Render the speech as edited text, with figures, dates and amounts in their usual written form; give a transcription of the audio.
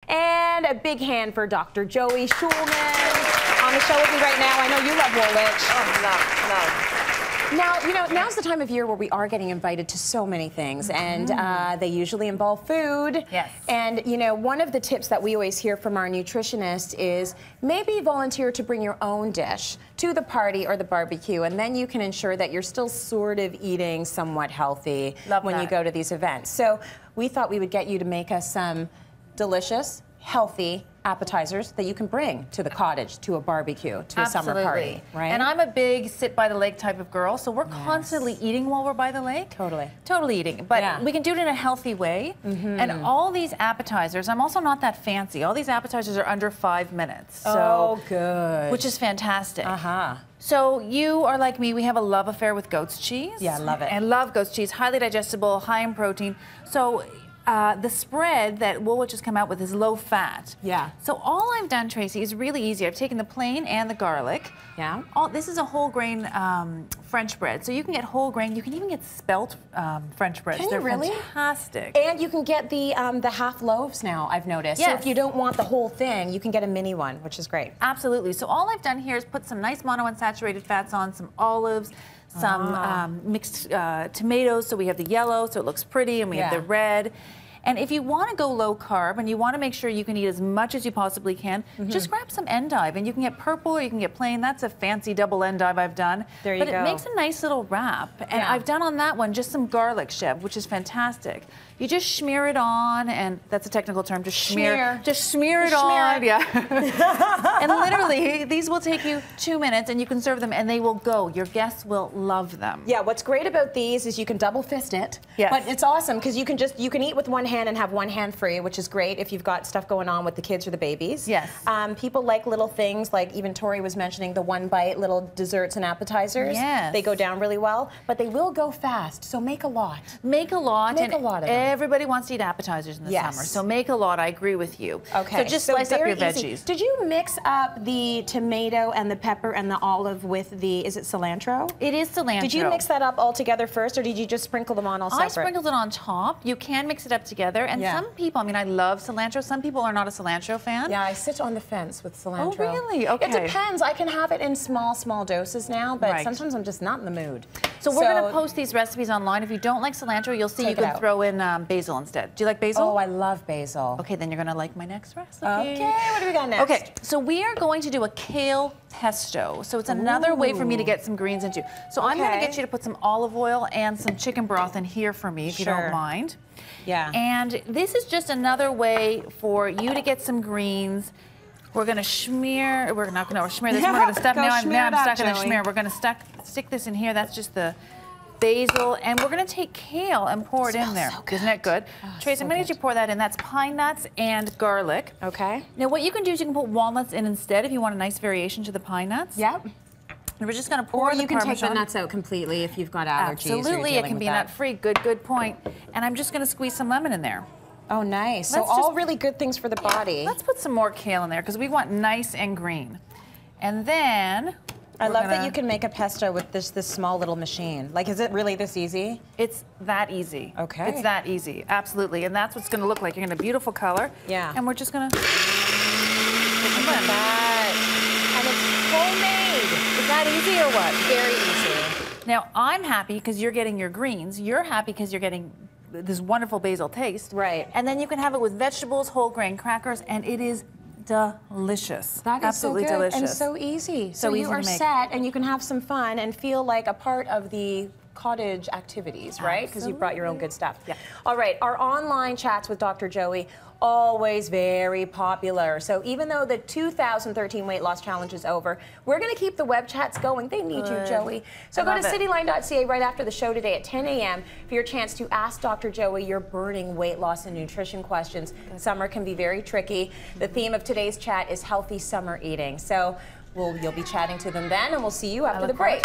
And a big hand for Dr. Joey Shulman on the show with me right now. I know you love Woolwich. Oh, love. Now, you know, now's the time of year where we are getting invited to so many things, and they usually involve food. Yes. And, you know, one of the tips that we always hear from our nutritionists is maybe volunteer to bring your own dish to the party or the barbecue, and then you can ensure that you're still sort of eating somewhat healthy when you go to these events. So we thought we would get you to make us some delicious, healthy appetizers that you can bring to the cottage, to a barbecue, to a summer party, right? And I'm a big sit by the lake type of girl, so we're constantly eating while we're by the lake. Totally eating, but we can do it in a healthy way. And all these appetizers, I'm also not that fancy. All these appetizers are under 5 minutes. So, good. Which is fantastic. So you are like me, we have a love affair with goat's cheese. Yeah, I love it. I love goat's cheese, highly digestible, high in protein. So the spread that Woolwich has come out with is low fat. Yeah. So all I've done, Tracy, is really easy. I've taken the plain and the garlic. Yeah. This is a whole grain French bread. So you can get whole grain. You can even get spelt French breads. Can you really? They're fantastic. And you can get the half loaves now, I've noticed. Yes. So if you don't want the whole thing, you can get a mini one, which is great. Absolutely. So all I've done here is put some nice monounsaturated fats on, some olives, some mixed tomatoes. So we have the yellow, so it looks pretty, and we have the red. And if you want to go low carb and you want to make sure you can eat as much as you possibly can, just grab some endive, and you can get purple or you can get plain. That's a fancy double endive I've done. There you go. But it makes a nice little wrap. And I've done on that one just some garlic, Chev, which is fantastic. You just smear it on, and that's a technical term, just smear. Just smear it on. Yeah. And literally, these will take you 2 minutes, and you can serve them, and they will go. Your guests will love them. Yeah, what's great about these is you can double fist it. Yes. But it's awesome because you can eat with one hand and have one hand free, which is great if you've got stuff going on with the kids or the babies. Yes. People like little things, like even Tori was mentioning the one bite little desserts and appetizers. Yes. They go down really well, but they will go fast. So make a lot. Make a lot. Make a lot of them. Everybody wants to eat appetizers in the summer, so make a lot. I agree with you. Okay. So just slice up your veggies. Did you mix up the tomato and the pepper and the olive with the, is it cilantro? It is cilantro. Did you mix that up all together first, or did you just sprinkle them on all separate? I sprinkled it on top. You can mix it up together, and some people, I mean, I love cilantro. Some people are not a cilantro fan. Yeah, I sit on the fence with cilantro. Oh, really? Okay. It depends. I can have it in small doses now, but sometimes I'm just not in the mood. So we're going to post these recipes online. If you don't like cilantro, you'll see you can throw in basil instead. Do you like basil? Oh, I love basil. Okay, then you're going to like my next recipe. Okay, what do we got next? Okay, so we are going to do a kale pesto. So it's another way for me to get some greens into. So I'm going to get you to put some olive oil and some chicken broth in here for me, if you don't mind. Yeah. And this is just another way for you to get some greens. We're going to smear, we're not going to smear this, we're going to stuff, now I'm stuck in the smear. We're going to stick this in here, that's just the basil, and we're going to take kale and pour it in there. Isn't that good? Trace, I'm going to get you to pour that in. That's pine nuts and garlic. Okay. Now what you can do is you can put walnuts in instead if you want a nice variation to the pine nuts. Yep. And we're just going to pour the Parmesan. Or you can take the nuts out completely if you've got allergies. Absolutely, it can be nut-free. Good point. And I'm just going to squeeze some lemon in there. Oh, nice. So all really good things for the body. Let's put some more kale in there because we want nice and green. And then I love that you can make a pesto with this small little machine. Like, is it really this easy? It's that easy. Okay. It's that easy, absolutely. And that's what it's going to look like. You're going to have a beautiful color. Yeah. And we're just going to... Look at that. And it's homemade. Is that easy or what? Very easy. Now, I'm happy because you're getting your greens. You're happy because you're getting this wonderful basil taste. Right. And then you can have it with vegetables, whole grain crackers, and it is delicious. That is absolutely so good delicious. and so easy. So you are set, and you can have some fun and feel like a part of the cottage activities, right? Because you brought your own good stuff. Yeah. All right, our online chats with Dr. Joey, always very popular. So even though the 2013 weight loss challenge is over, we're going to keep the web chats going. They need you, Joey. So go to cityline.ca right after the show today at 10 a.m. for your chance to ask Dr. Joey your burning weight loss and nutrition questions. Summer can be very tricky. The theme of today's chat is healthy summer eating. So you'll be chatting to them then, and we'll see you after the break.